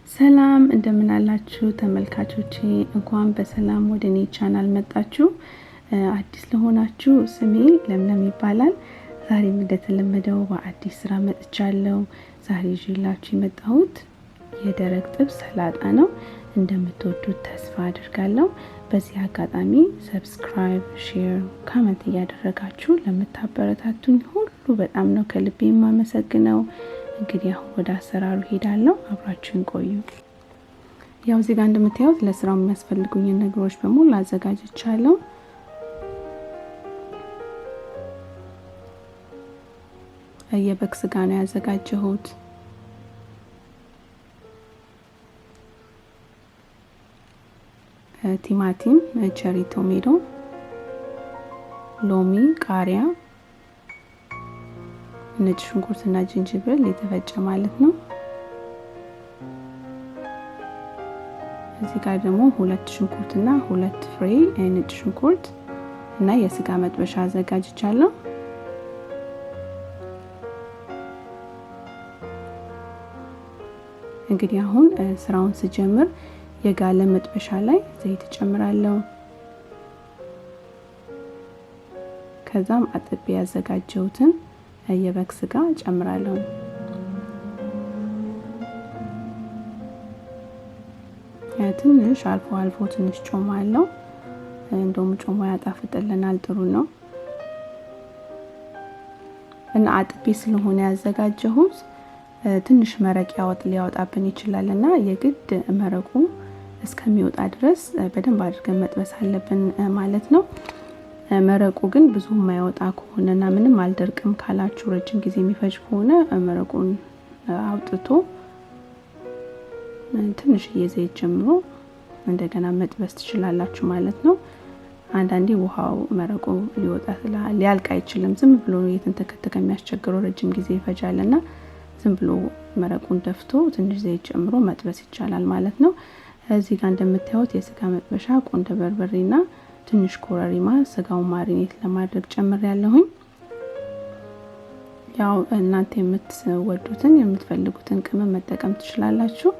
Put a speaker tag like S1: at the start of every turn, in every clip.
S1: ሰላም እንደምን አላችሁ ተመልካቾቼ እንኳን በሰላም ወደኔ ቻናል መጣችሁ። አዲስ ለሆናችሁ ስሜ ለምለም ይባላል። ዛሬም እንደተለመደው በአዲስ ስራ መጥቻለሁ። ዛሬ ይዤላችሁ የመጣሁት የደረቅ ጥብስ ሰላጣ ነው። እንደምትወዱት ተስፋ አድርጋለሁ። በዚህ አጋጣሚ ሰብስክራይብ፣ ሼር፣ ኮሜንት እያደረጋችሁ ለምታበረታቱኝ ሁሉ በጣም ነው ከልቤ የማመሰግነው። እንግዲህ አሁን ወደ አሰራሩ ሄዳለሁ። አብራችሁን ቆዩ። ያው እዚህ ጋር እንደምታዩት ለስራው የሚያስፈልጉኝ ነገሮች በሙሉ አዘጋጅቻለሁ። የበግ ስጋ ነው ያዘጋጀሁት። ቲማቲም፣ ቸሪ ቶሜቶ፣ ሎሚ፣ ቃሪያ፣ ነጭ ሽንኩርትና ጅንጅብል የተፈጨ ማለት ነው። እዚህ ጋር ደግሞ 2 ሽንኩርትና 2 ፍሬ ነጭ ሽንኩርት እና የስጋ መጥበሻ አዘጋጅቻለሁ። እንግዲህ አሁን ስራውን ስጀምር የጋለ መጥበሻ ላይ ዘይት ጨምራለሁ። ከዛም አጥቤ ያዘጋጀሁትን የበግ ስጋ ጨምራለሁ። ትንሽ አልፎ ትንሽ ጮማ አለው። እንደውም ጮማ ያጣፍጥልናል፣ ጥሩ ነው። እና አጥቤ ስለሆነ ያዘጋጀሁት ትንሽ መረቅ ሊያወጣብን ይችላልና የግድ መረቁ እስከሚወጣ ድረስ በደንብ አድርገን መጥበስ አለብን ማለት ነው። መረቁ ግን ብዙ የማይወጣ ከሆነና ምንም አልደርቅም ካላችሁ ረጅም ጊዜ የሚፈጅ ከሆነ መረቁን አውጥቶ ትንሽ ዘይት ጨምሮ እንደገና መጥበስ ትችላላችሁ ማለት ነው። አንዳንዴ ውሃው መረቁ ሊያልቅ አይችልም። ዝም ብሎ የተንተከተከ የሚያስቸግረው ረጅም ጊዜ ይፈጃልና ዝም ብሎ መረቁን ደፍቶ ትንሽ ዘይት ጨምሮ መጥበስ ይቻላል ማለት ነው። እዚህ ጋር እንደምታዩት የስጋ መጥበሻ ቆንደ በርበሬና ትንሽ ኮረሪማ ስጋውን ማሪኔት ለማድረግ ጨምሬያለሁኝ። ያው እናንተ የምትወዱትን የምትፈልጉትን ቅመም መጠቀም ትችላላችሁ።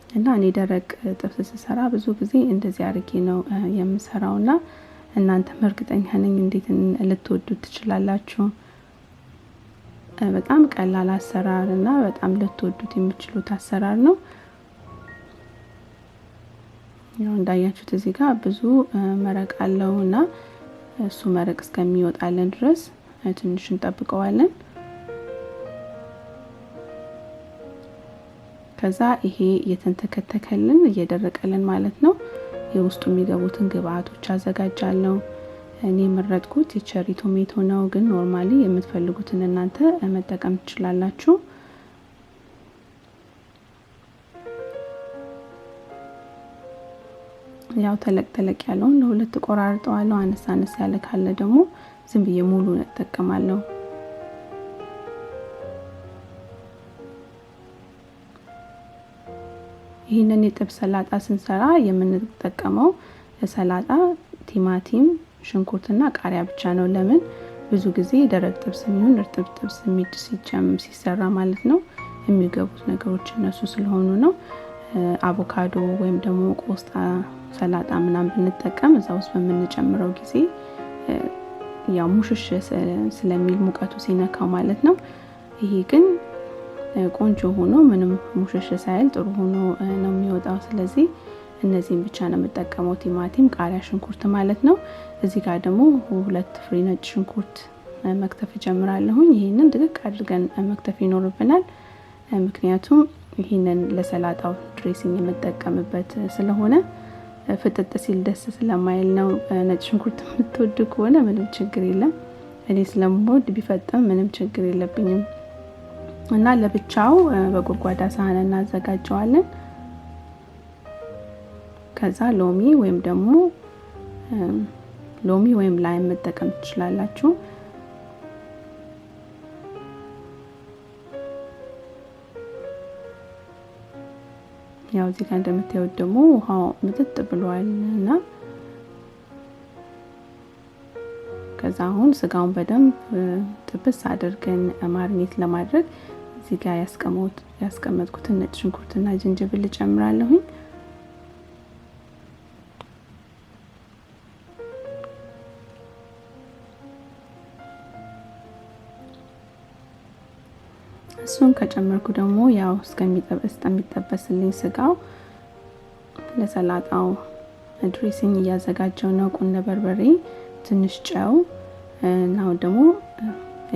S1: እና እኔ ደረቅ ጥብስ ስሰራ ብዙ ጊዜ እንደዚህ አድርጌ ነው የምሰራውና እናንተም እርግጠኛ ነኝ እንዴት ልትወዱት ትችላላችሁ። በጣም ቀላል አሰራር እና በጣም ልትወዱት የምትችሉት አሰራር ነው። ያው እንዳያችሁት እዚህ ጋር ብዙ መረቅ አለውና እሱ መረቅ እስከሚወጣልን ድረስ ትንሽ እንጠብቀዋለን። ከዛ ይሄ የተንተከተከልን እየደረቀልን ማለት ነው። የውስጡ የሚገቡትን ግብአቶች አዘጋጃለሁ። እኔ የመረጥኩት የቸሪ ቶሜቶ ነው፣ ግን ኖርማሊ የምትፈልጉትን እናንተ መጠቀም ትችላላችሁ። ያው ተለቅ ያለውን ለሁለት ቆራርጠዋለሁ። አነስ ያለ ካለ ደግሞ ዝም ብዬ ሙሉ እጠቀማለሁ። ይሄንን የጥብስ ሰላጣ ስንሰራ የምንጠቀመው ሰላጣ ቲማቲም፣ ሽንኩርትና ቃሪያ ብቻ ነው። ለምን ብዙ ጊዜ ደረቅ ጥብስ የሚሆን እርጥብ ጥብስ ሲሰራ ማለት ነው የሚገቡት ነገሮች እነሱ ስለሆኑ ነው። አቮካዶ ወይም ደግሞ ቆስጣ ሰላጣ ምናምን ብንጠቀም እዛ ውስጥ በምንጨምረው ጊዜ ያው ሙሽሽ ስለሚል ሙቀቱ ሲነካው ማለት ነው። ይሄ ግን ቆንጆ ሆኖ ምንም ሙሽሽ ሳይል ጥሩ ሆኖ ነው የሚወጣው። ስለዚህ እነዚህን ብቻ ነው የምጠቀመው፣ ቲማቲም፣ ቃሪያ፣ ሽንኩርት ማለት ነው። እዚህ ጋር ደግሞ 2 ፍሬ ነጭ ሽንኩርት መክተፍ ጀምራለሁኝ። ይሄንን ድቅቅ አድርገን መክተፍ ይኖርብናል። ምክንያቱም ይሄንን ለሰላጣው ድሬሲንግ የምጠቀምበት ስለሆነ ፍጥጥ ሲል ደስ ስለማይል ነው። ነጭ ሽንኩርት የምትወዱ ከሆነ ምንም ችግር የለም። እኔ ስለምወድ ቢፈጥም ምንም ችግር የለብኝም። እና ለብቻው በጎድጓዳ ሳህን እናዘጋጀዋለን። ከዛ ሎሚ ወይም ላይም መጠቀም ትችላላችሁ። ያው እዚህ ጋር እንደምታዩት ደግሞ ውሃው ምጥጥ ብሏልና ከዛ አሁን ስጋውን በደንብ ጥብስ አድርገን ማሪኔት ለማድረግ እዚህ ጋር ያስቀመጥኩትን ነጭ ሽንኩርትና ዝንጅብል ጨምራለሁ። እሱን ከጨመርኩ ደግሞ ያው እስከሚጠበስልኝ ስጋው ለሰላጣው ድሬሲንግ እያዘጋጀው ነው። ቁንደ በርበሬ፣ ትንሽ ጨው እና ደግሞ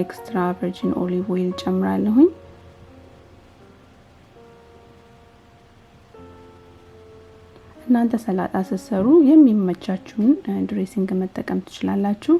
S1: ኤክስትራ ቨርጂን ኦሊቭ ኦይል ጨምራለሁ። እናንተ ሰላጣ ስትሰሩ የሚመቻችሁን ድሬሲንግ መጠቀም ትችላላችሁ።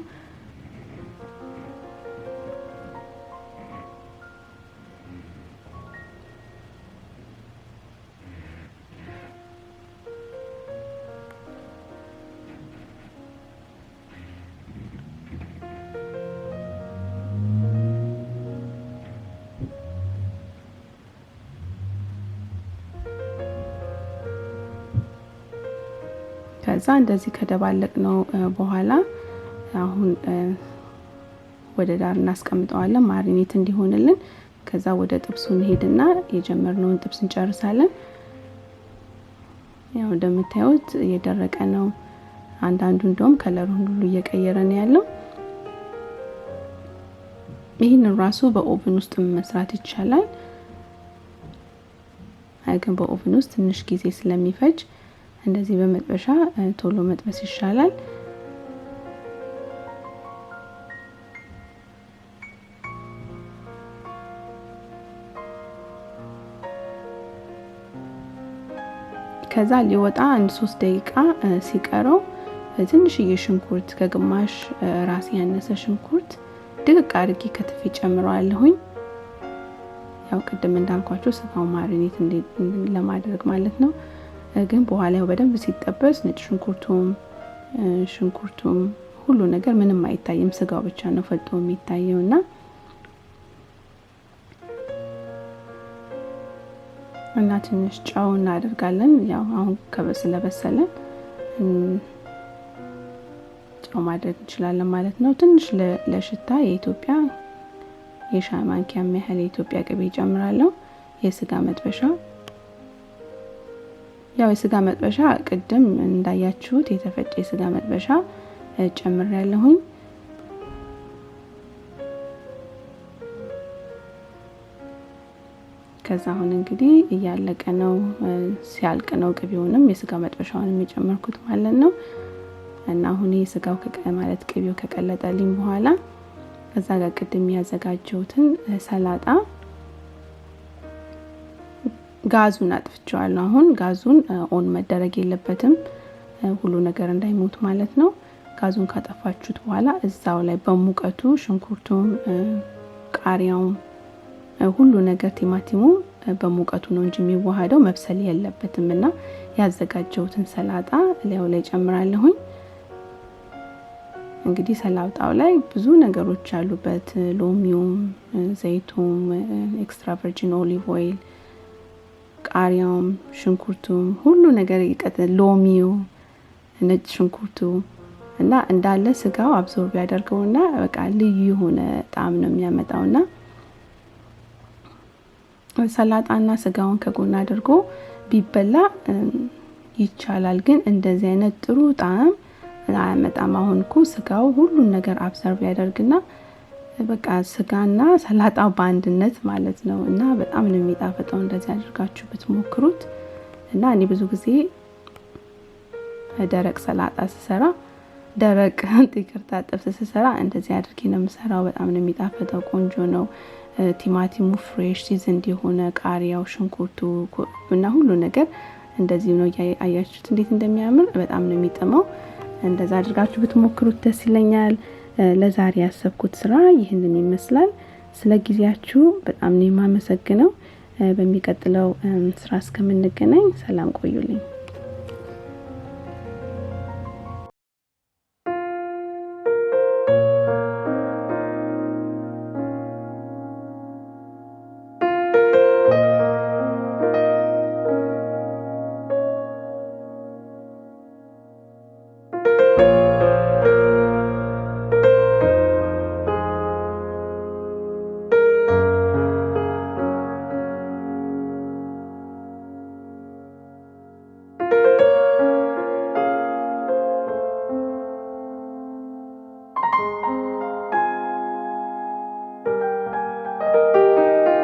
S1: ከዛ እንደዚህ ከደባለቅ ነው በኋላ አሁን ወደ ዳር እናስቀምጠዋለን ማሪኔት እንዲሆንልን። ከዛ ወደ ጥብሱ እንሄድና የጀመርነውን ጥብስ እንጨርሳለን። ያው እንደምታዩት የደረቀ ነው። አንዳንዱ እንደውም ከለሩን ሁሉ እየቀየረ ነው ያለው። ይሄንን ራሱ በኦቭን ውስጥ መስራት ይቻላል። ግን በኦቭን ውስጥ ትንሽ ጊዜ ስለሚፈጅ እንደዚህ በመጥበሻ ቶሎ መጥበስ ይሻላል። ከዛ ሊወጣ 1-3 ደቂቃ ሲቀረው ትንሽዬ ሽንኩርት ከግማሽ ራስ ያነሰ ሽንኩርት ድቅቅ አድርጌ ከትፌ ጨምረዋለሁኝ። ያው ቅድም እንዳልኳችሁ ስጋው ማሪኔት ለማድረግ ማለት ነው። ግን በኋላ ያው በደንብ ሲጠበስ ነጭ ሽንኩርቱም ሁሉ ነገር ምንም አይታይም፣ ስጋው ብቻ ነው ፈልጦ የሚታየውና እና ትንሽ ጨው እናደርጋለን። ያው አሁን ስለበሰለ ጨው ማድረግ እንችላለን ማለት ነው። ትንሽ ለሽታ የኢትዮጵያ የሻይ ማንኪያ ያህል የኢትዮጵያ ቅቤ ጨምራለሁ። የስጋ መጥበሻ ያው የስጋ መጥበሻ ቅድም እንዳያችሁት የተፈጨ የስጋ መጥበሻ ጨምሬያለሁኝ። ከዛ አሁን እንግዲህ እያለቀ ነው፣ ሲያልቅ ነው ቅቤውንም የስጋ መጥበሻውንም የጨመርኩት ማለት ነው። እና አሁን የስጋው ማለት ቅቤው ከቀለጠልኝ በኋላ ከዛ ጋር ቅድም ያዘጋጀሁትን ሰላጣ ጋዙን አጥፍቼዋለሁ። አሁን ጋዙን ኦን መደረግ የለበትም ሁሉ ነገር እንዳይሞት ማለት ነው። ጋዙን ካጠፋችሁት በኋላ እዛው ላይ በሙቀቱ ሽንኩርቱም ቃሪያውም ሁሉ ነገር ቲማቲሙ በሙቀቱ ነው እንጂ የሚዋሃደው መብሰል የለበትምና ያዘጋጀሁትን ሰላጣ ላይ ጨምራለሁኝ። እንግዲህ ሰላጣው ላይ ብዙ ነገሮች አሉበት፣ ሎሚውም፣ ዘይቱም፣ ኤክስትራ ቨርጂን ኦሊቭ ኦይል፣ ቃሪያውም፣ ሽንኩርቱም ሁሉ ነገር ይቀጥል፣ ሎሚው፣ ነጭ ሽንኩርቱ እና እንዳለ ስጋው አብዞርብ ያደርገውና በቃ ልዩ የሆነ ጣዕም ነው የሚያመጣውና ሰላጣና ስጋውን ከጎን አድርጎ ቢበላ ይቻላል። ግን እንደዚህ አይነት ጥሩ ጣዕም አያመጣም። አሁን እኮ ስጋው ሁሉን ነገር አብዞርብ ያደርግና በቃ ስጋና ሰላጣው በአንድነት ማለት ነው እና በጣም ነው የሚጣፍጠው። እንደዚህ አድርጋችሁ ብትሞክሩት እና እኔ ብዙ ጊዜ ደረቅ ሰላጣ ስሰራ ደረቅ ጥቅርታ ጥብስ ስሰራ እንደዚህ አድርጌ ነው የምሰራው። በጣም ነው የሚጣፍጠው፣ ቆንጆ ነው። ቲማቲሙ ፍሬሽ ሲዝንድ የሆነ ቃሪያው፣ ሽንኩርቱ እና ሁሉ ነገር እንደዚህ ነው። አያችሁት እንዴት እንደሚያምር? በጣም ነው የሚጥመው። እንደዛ አድርጋችሁ ብትሞክሩት ደስ ይለኛል። ለዛሬ ያሰብኩት ስራ ይህንን ይመስላል። ስለ ጊዜያችሁ በጣም ነው የማመሰግነው። በሚቀጥለው ስራ እስከምንገናኝ ሰላም ቆዩልኝ።